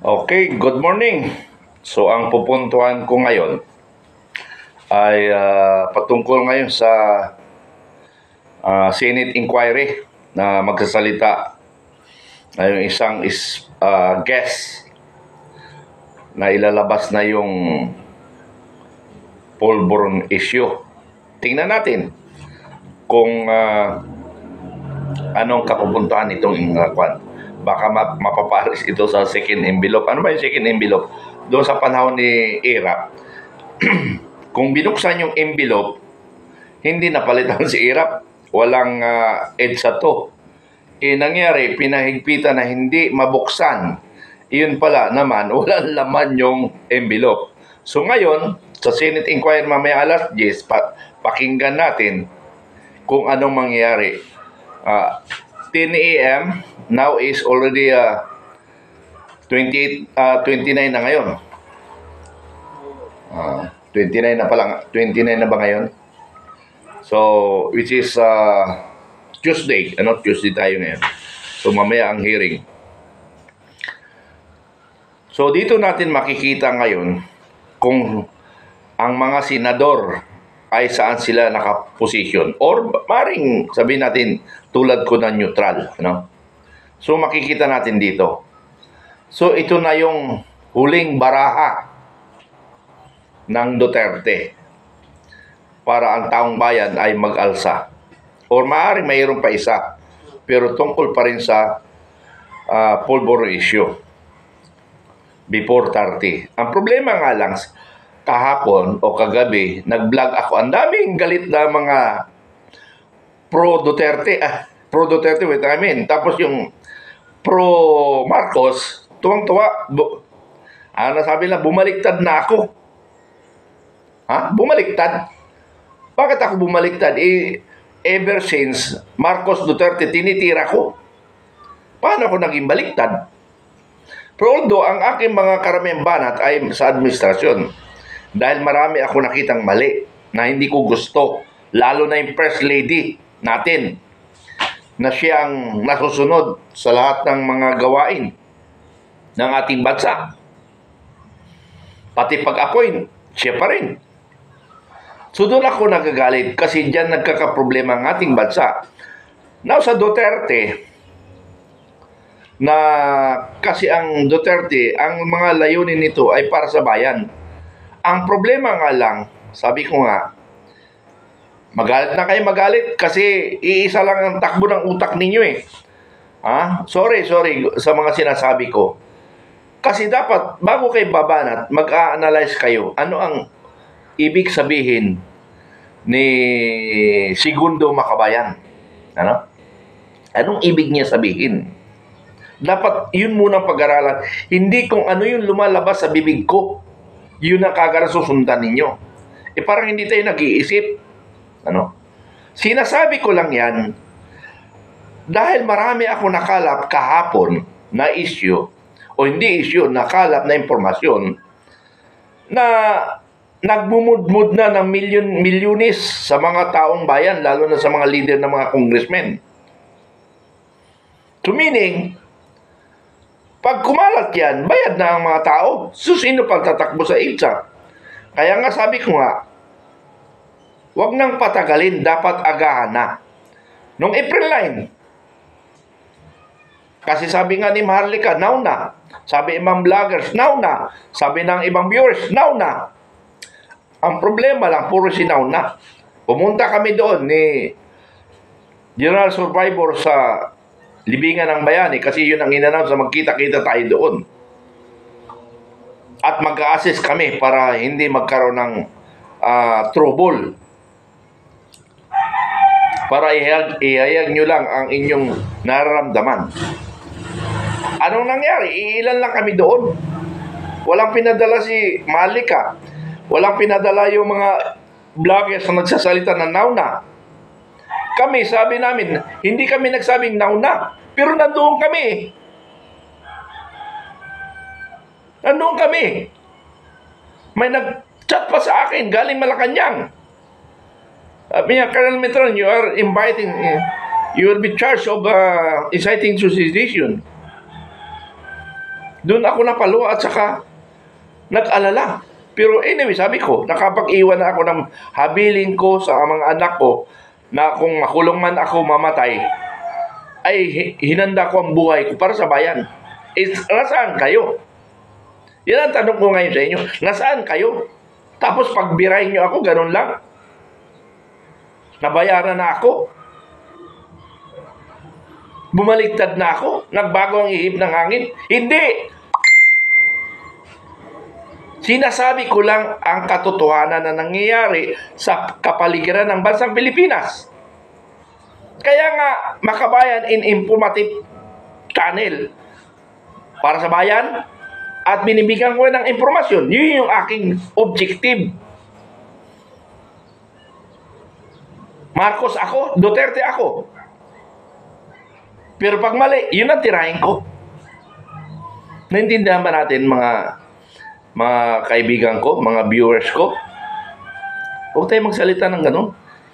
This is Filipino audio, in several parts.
Okay, good morning. So ang pupuntuhan ko ngayon ay patungkol ngayon sa Senate inquiry na magsasalita na yung isang guest na ilalabas na yung Polborn issue. Tingnan natin kung anong kapupuntahan itong kwan. Baka mapaparis ito sa second envelope. Ano ba yung second envelope? Doon sa panahon ni Era, kung binuksan yung envelope, hindi napalitan si Irap. Walang EDSA to. Nangyari, pinahigpitan na hindi mabuksan. Iyon pala naman, walang laman yung envelope. So ngayon, sa Senate inquiry mamaya alas 10, pakinggan natin kung anong mangyayari. 10 a.m. now is already 29 na ngayon. 29 na pala, 29 na ba ngayon? So, which is Tuesday. Tuesday tayo ngayon. So, mamaya ang hearing. So, dito natin makikita ngayon kung ang mga senador ay saan sila nakaposisyon. Or, maring sabihin natin, tulad ko na neutral. So, makikita natin dito. So, ito na yung huling baraha ng Duterte para ang taong bayan ay mag-alsa. Or maaaring mayroon pa isa, pero tungkol pa rin sa Polborn issue before 30. Ang problema nga lang, kahapon o kagabi, nag-vlog ako. Ang daming galit na mga pro-Duterte. Pro-Duterte, wait, I mean. Tapos yung pro-Marcos, tuwang-tuwa. Nasabi lang, bumaliktad na ako. Bumaliktad? Bakit ako bumaliktad? Ever since Marcos Duterte, tinitira ko. Paano ako naging baliktad? Pero although ang aking mga karamihang banat ay sa administrasyon, dahil marami ako nakitang mali na hindi ko gusto, lalo na yung First Lady natin, na siyang nasusunod sa lahat ng mga gawain ng ating bansa. Pati pag-appoint, siya pa rin. So doon ako nagagalit kasi diyan nagkakaproblema ang ating bansa. Now sa Duterte, na kasi ang Duterte, ang mga layunin nito ay para sa bayan. Ang problema nga lang, sabi ko nga, magalit na kayo magalit kasi iisa lang ang takbo ng utak ninyo eh. Sorry sa mga sinasabi ko. Kasi dapat, bago kayo babanat, mag-a-analyze kayo. Ano ang ibig sabihin ni Segundo Makabayan? Anong ibig niya sabihin? Dapat yun muna pag-aralan. Hindi kung ano yung lumalabas sa bibig ko, yun ang kagad susundan ninyo. Parang hindi tayo nag-iisip. Sinasabi ko lang yan dahil marami ako nakalap kahapon na issue, o hindi issue, nakalap na impormasyon na nagbumudmud na ng milyones sa mga taong bayan, lalo na sa mga leader ng mga congressmen. So meaning, pag kumalat yan, bayad na ang mga tao. Sino pang tatakbo sa IPSA? Kaya nga sabi ko nga, wag nang patagalin, dapat agahan na. Noong April 9, kasi sabi nga ni Maharlika, now na. Sabi ibang vloggers, now na. Sabi ng ibang viewers, now na. Ang problema lang, puro sinaw na. Pumunta kami doon ni General Survivor sa Libingan ng Bayani kasi yun ang in-announce na magkita-kita tayo doon. At mag-a-assist kami para hindi magkaroon ng trouble. Para ihayag nyo lang ang inyong nararamdaman. Anong nangyari? Ilan lang kami doon. Walang pinadala si Malika. Walang pinadala yung mga vloggers na nagsasalita na now na. Kami, sabi namin, hindi kami nagsabing now na. Pero nandoon kami. Nandoon kami. May nag-chat pa sa akin, galing Malacanang. Sabi niya, Colonel Metron, you are inviting, you will be charged of inciting to sedition. Doon ako napalo at saka nag-alala. Pero anyway, sabi ko, nakapag-iwan na ako ng habilin ko sa mga anak ko na kung makulong man ako mamatay, ay hinanda ko ang buhay ko para sa bayan. Nasaan kayo? Yan ang tanong ko ngayon sa inyo. Nasaan kayo? Tapos pagbirahin nyo ako, ganun lang. Nabayaran na ako. Bumaliktad na ako. Nagbago ang ihip ng hangin. Hindi! Sinasabi ko lang ang katotohanan na nangyayari sa kapaligiran ng bansang Pilipinas. Kaya nga, Makabayan in Informative Channel para sa bayan at binibigyan ko ng impormasyon. Yun yung aking objective. Marcos ako, Duterte ako. Pero pag mali, yun ang tirahin ko. Naintindihan ba natin mga kaibigan ko, mga viewers ko? Huwag tayo magsalita ng gano'n.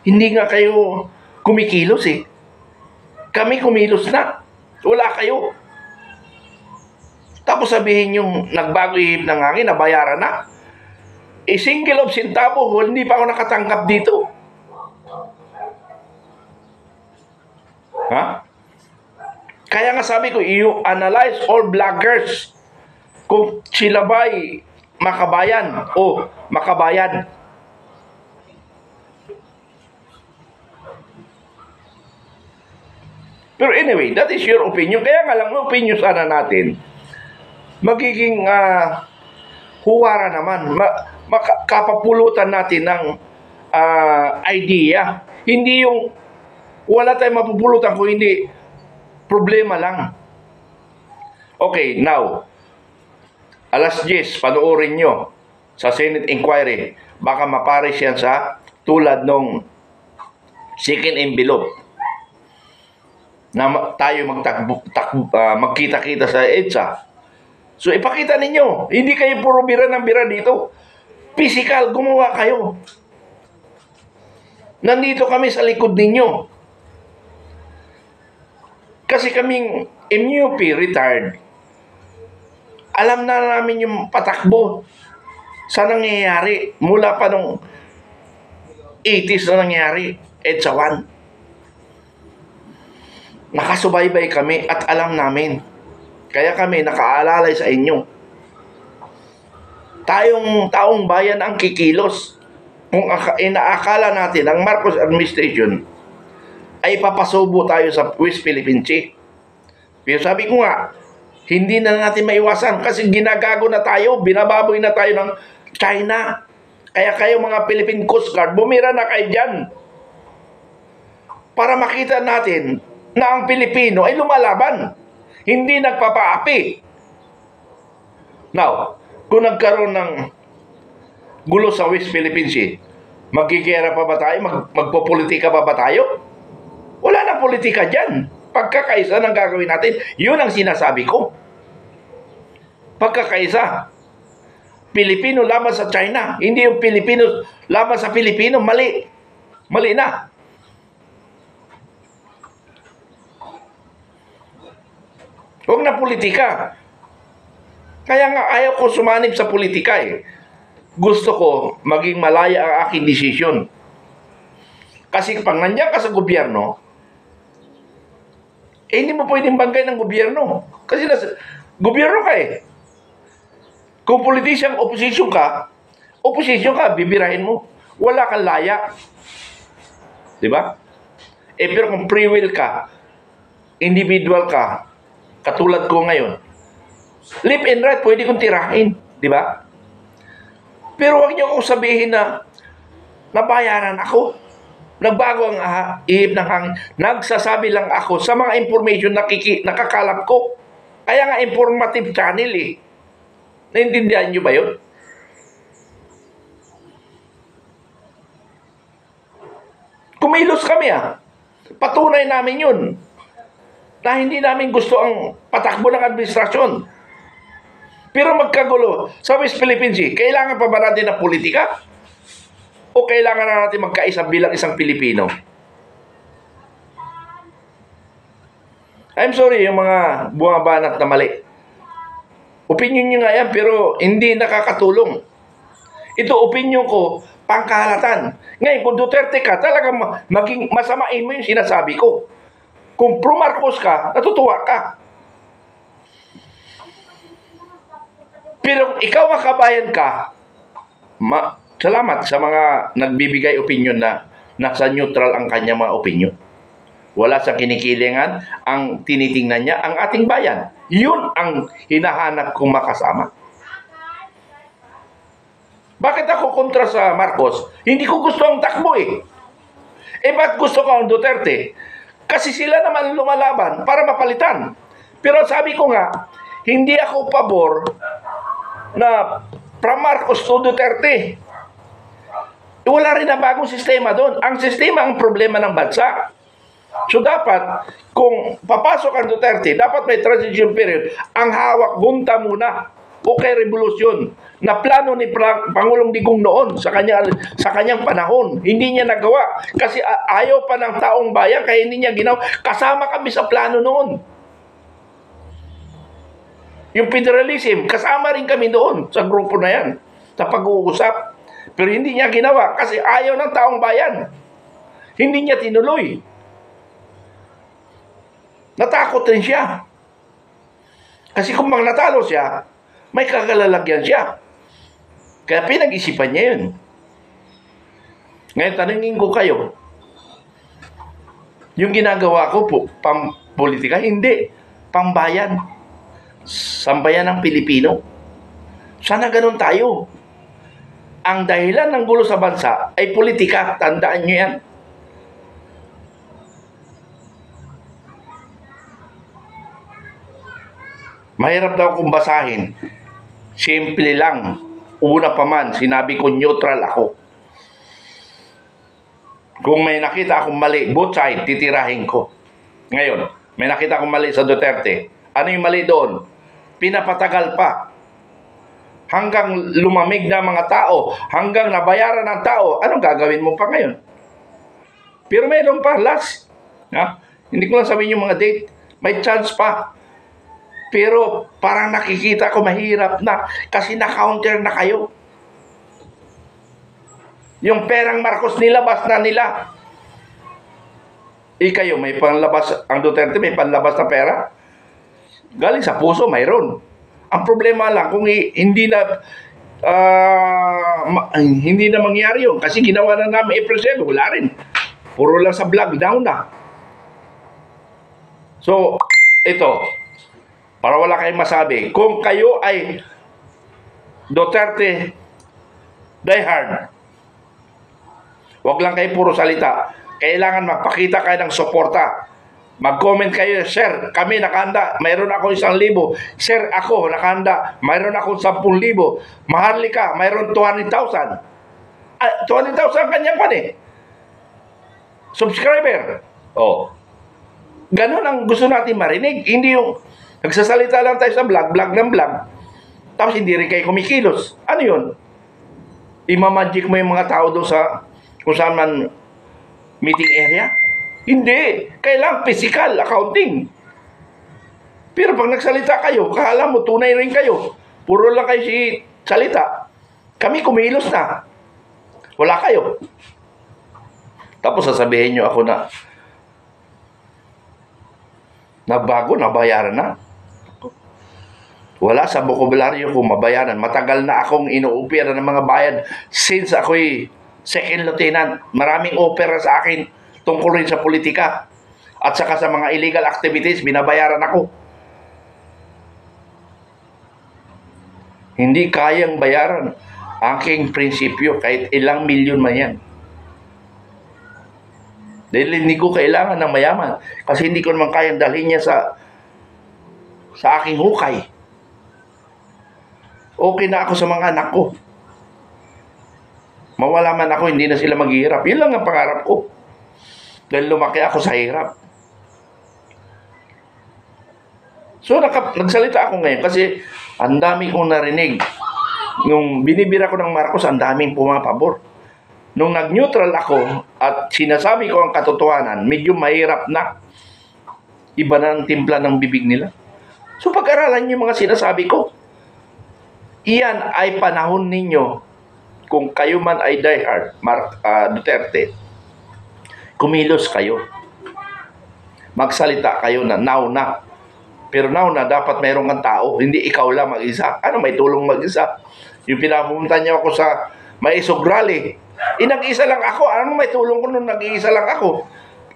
Hindi nga kayo kumikilos eh. Kami kumilos na. Wala kayo. Tapos sabihin yung nagbago ihip ng hangin, nabayaran na. Single of centavo, hindi pa ako nakatanggap dito. Ha? Kaya nga sabi ko, you analyze all vloggers kung sila ba'y makabayan o makabayan. Pero anyway, that is your opinion. Kaya nga lang, opinion sana natin, magiging huwara naman. Kapapulutan natin ng idea. Hindi yung wala tayong mapupulutan kung hindi problema lang. Okay, now, alas 10, panoorin nyo sa Senate Inquiry. Baka maparis yan sa tulad nung second envelope na tayo magkita-kita sa EDSA. So, ipakita ninyo. Hindi kayo puro bira ng bira dito. Physical, gumawa kayo. Nandito kami sa likod ninyo. Kasi kaming MUP, retired, alam na namin yung patakbo sa nangyayari mula pa nung 80s na nangyayari, EDSA 1. Nakasubaybay kami at alam namin. Kaya kami nakaalalay sa inyo. Tayong taong bayan ang kikilos. Kung inaakala natin ang Marcos administration ay papasubo tayo sa West Philippine Sea. Pero sabi ko nga, hindi na natin maiwasan kasi ginagago na tayo, binababoy na tayo ng China. Kaya kayo mga Philippine Coast Guard, bumira na kayo dyan. Para makita natin na ang Pilipino ay lumalaban. Hindi nagpapaapi. Now, kung nagkaroon ng gulo sa West Philippine Sea, magigera pa ba tayo? Magpopolitika pa ba tayo? Wala na politika dyan. Pagkakaisa ng gagawin natin, yun ang sinasabi ko. Pagkakaisa. Pilipino laban sa China. Hindi yung Pilipino laban sa Pilipino. Mali. Mali na. Huwag na politika. Kaya nga ayaw ko sumanib sa politika eh. Gusto ko maging malaya ang aking desisyon. Kasi pag nandiyan ka sa gobyerno, hindi mo pwedeng banggay ng gobyerno. Kasi gobyerno ka eh. Kung politician, opposition ka, bibirahin mo. Wala kang laya. Diba? Pero kung free will ka, individual ka, katulad ko ngayon, left and right, pwede kong tirahin. Diba? Pero wag niyo akong sabihin na nabayaran ako. Nagbago ang ihip ng hangin. Nagsasabi lang ako sa mga information na nakakalap ko. Kaya nga informative channel eh. Naintindihan nyo ba yun? Kumilos kami Patunay namin yun. Na hindi namin gusto ang patakbo ng administrasyon. Pero magkagulo sa West Philippine Sea, kailangan pa ba natin ng politika? O kailangan na natin magkaisa bilang isang Pilipino? I'm sorry yung mga bumabanat na mali. Opinion nyo nga yan, pero hindi nakakatulong. Ito, opinion ko, pangkahalatan. Ngayon, kung Duterte ka, talagang maging masamain mo yung sinasabi ko. Kung pro Marcos ka, natutuwa ka. Pero kung ikaw ang kabayan ka, salamat sa mga nagbibigay opinion na nasa neutral ang kanyang mga opinion. Wala sa kinikilingan, ang tinitingnan niya ang ating bayan. Yun ang hinahanap kong makasama. Bakit ako kontra sa Marcos? Hindi ko gusto ang takbo eh. Ba't gusto ko ang Duterte? Kasi sila naman lumalaban para mapalitan. Pero sabi ko nga, hindi ako pabor na from Marcos to Duterte. Wala rin na bagong sistema doon. Ang sistema ang problema ng bansa. So dapat, kung papasok ang Duterte, dapat may transition period. Ang hawak, bunta muna. Okay, revolusyon na plano ni Pangulong Digong noon sa kanyang panahon. Hindi niya nagawa kasi ayaw pa ng taong bayan kaya hindi niya ginawa. Kasama kami sa plano noon. Yung federalism, kasama rin kami doon sa grupo na yan, sa pag-uusap. Pero hindi niya ginawa kasi ayaw ng taong bayan. Hindi niya tinuloy. Natakot rin siya. Kasi kung natalo siya, may kagalalagyan siya. Kaya pinag-isipan niya yun. Ngayon, tanungin ko kayo, yung ginagawa ko po, pang-politika, hindi. Pambayan. Sambayan ng Pilipino. Sana ganun tayo. Ang dahilan ng gulo sa bansa ay politika. Tandaan nyo yan. Mahirap daw kung basahin. Simple lang. Una pa man, sinabi ko neutral ako. Kung may nakita akong mali, both side, titirahin ko. Ngayon, may nakita akong mali sa Duterte. Ano yung mali doon? Pinapatagal pa. Hanggang lumamig na mga tao, hanggang nabayaran ng tao, anong gagawin mo pa ngayon? Pero mayroon pa, last. Hindi ko lang sabihin yung mga date. May chance pa. Pero parang nakikita ko mahirap na kasi na-counter na kayo. Yung perang Marcos nilabas na nila. Kayo, may panlabas, ang Duterte may panlabas na pera? Galing sa puso, mayroon. Ang problema lang, kung hindi na mangyari yun. Kasi ginawa na namin April 7, wala rin. Puro lang sa vlog, down na. So, ito, para wala kayong masabi, kung kayo ay Duterte diehard, wag lang kayo puro salita. Kailangan magpakita kayo ng suporta. Mag-comment kayo, sir, kami nakahanda, mayroon ako 1,000. Sir, ako nakahanda, mayroon ako 10,000. Maharlika, mayroon 200,000. 200,000 kanyang pan eh. Subscriber. Ganon ang gusto natin marinig. Hindi yung nagsasalita lang tayo sa vlog ng vlog. Tapos hindi rin kayo kumikilos. Ano yun? Imamagic mo yung mga tao doon sa kung saan man meeting area? Hindi. Kailangan physical accounting. Pero pag nagsalita kayo, akala mo tunay rin kayo. Puro lang kayo si salita. Kami kumilos na. Wala kayo. Tapos sasabihin nyo ako na bago, nabayaran na. Wala sa bokabularyo ko mabayaran. Matagal na akong inuopera ng mga bayad since ako'y second lieutenant. Maraming opera sa akin tungkol rin sa politika. At saka sa mga illegal activities, binabayaran ako. Hindi kayang bayaran aking prinsipyo kahit ilang milyon man yan. Dahil hindi ko kailangan ng mayaman. Kasi hindi ko naman kayang dalhin niya sa aking hukay. Okay na ako sa mga anak ko. Mawala man ako, hindi na sila maghihirap. Yun lang ang pangarap ko. Dahil lumaki ako sa hirap. So, nagsalita ako ngayon kasi ang dami kong narinig. Nung binibira ko ng Marcos, ang daming pumapabor. Nung nag-neutral ako at sinasabi ko ang katotohanan, medyo mahirap na. Iba na ang timpla ng bibig nila. So, pag-aralan niyo yung mga sinasabi ko. Iyan ay panahon ninyo, kung kayo man ay diehard, Duterte, kumilos kayo. Magsalita kayo na now na. Pero now na, dapat mayroong kang tao, hindi ikaw lang mag-isa. Ano, may tulong mag-isa? Yung pinapunta niyo ako sa Maisog Rally, nag-isa lang ako. Ano may tulong ko nung nag-iisa lang ako?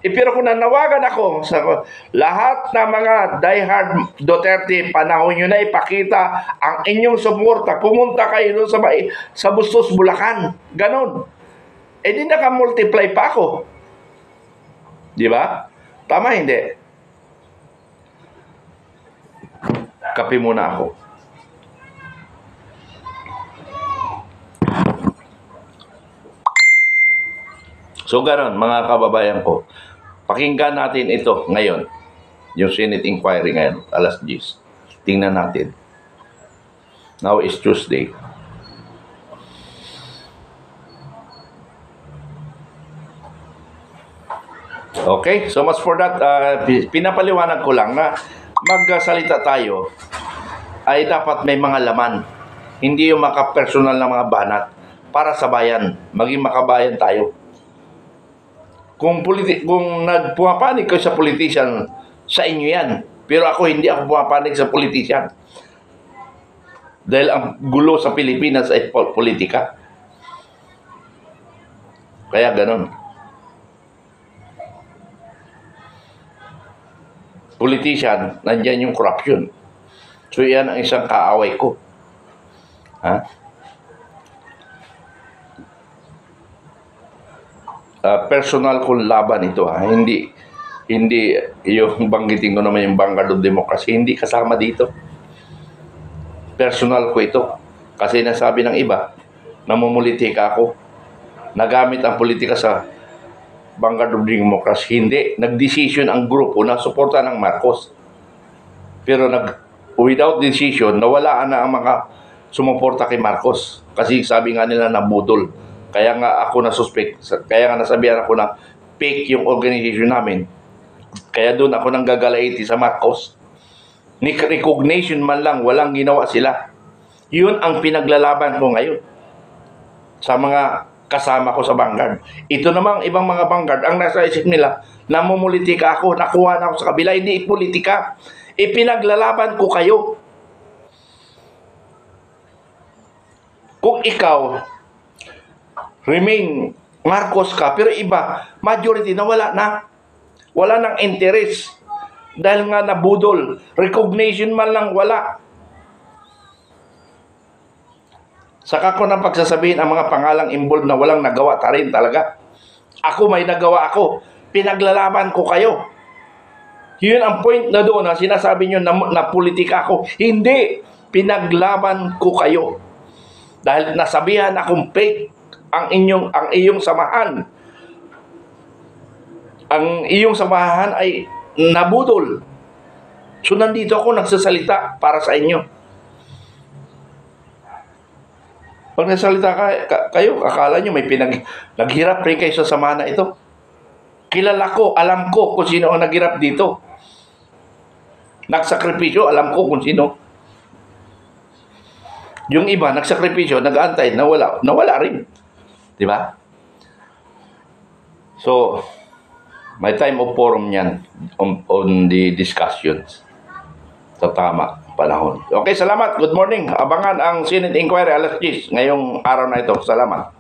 Pero kung nanawagan ako sa lahat ng mga diehard Duterte, panahon nyo na ipakita ang inyong suporta. Pumunta kayo doon sa Bustos, Bulacan. Ganon. Di naka-multiply pa ako. Di ba? Tama, hindi? Kape muna ako. So, ganon, mga kababayan ko. Pakinggan natin ito ngayon. Yung Senate inquiry ngayon, alas 10. Tingnan natin. Now is Tuesday. Okay, so much for that. Pinapaliwanag ko lang na magsalita tayo ay dapat may mga laman. Hindi yung makapersonal na mga banat para sa bayan. Maging makabayan tayo. Kung nagpumapanig ko sa politician, sa inyo yan. Pero ako, hindi ako pumapanig sa politician. Dahil ang gulo sa Pilipinas ay politika. Kaya ganon. Politician, nandyan yung corruption. So yan ang isang kaaway ko. Ha? Personal kong laban ito, ha. Hindi yung banggitin ko naman yung Vanguard of Democracy, hindi kasama dito. Personal ko ito. Kasi nasabi ng iba, namumulitika ako. Nagamit ang politika sa Vanguard of Democracy. Hindi. Nag-decision ang grupo na suporta ng Marcos. Pero without decision, nawalaan na ang mga sumuporta kay Marcos. Kasi sabi nga nila nabudol. Kaya nga ako na-suspect. Kaya nga nasabihan ako na fake yung organization namin. Kaya doon ako nang gagalaiti sa Marcos. Recognition man lang, walang ginawa sila. Yun ang pinaglalaban ko ngayon sa mga kasama ko sa Vanguard. Ito namang ibang mga Vanguard, ang nasa isip nila, namumulitika ako, nakuha na ako sa kabila. Hindi politika. Ipinaglalaban ko kayo. Kung ikaw remain Marcos ka, pero iba, majority na wala na. Wala nang interest. Dahil nga nabudol. Recognition man lang wala. Saka ko nang pagsasabihin ang mga pangalang involved na walang nagawa ta rin talaga. Ako may nagawa ako. Pinaglalaban ko kayo. Yun ang point na doon na sinasabi nyo na politika ako. Hindi. Pinaglaban ko kayo. Dahil nasabihan akong fake ang iyong samahan. Ang iyong samahan ay nabudol. So nandito ako nagsasalita para sa inyo. Pag nagsalita kayo, akala nyo may naghirap rin kayo sa samahan na ito. Kilala ko, alam ko kung sino ang naghirap dito. Nagsakripisyo, alam ko kung sino. Yung iba, nagsakripisyo, nag-aantay, nawala rin. Diba? So, may time of forum yan on the discussions. Sa tama panahon. Okay, salamat. Good morning. Abangan ang Senate Inquiry alas 10 ngayong araw na ito. Salamat.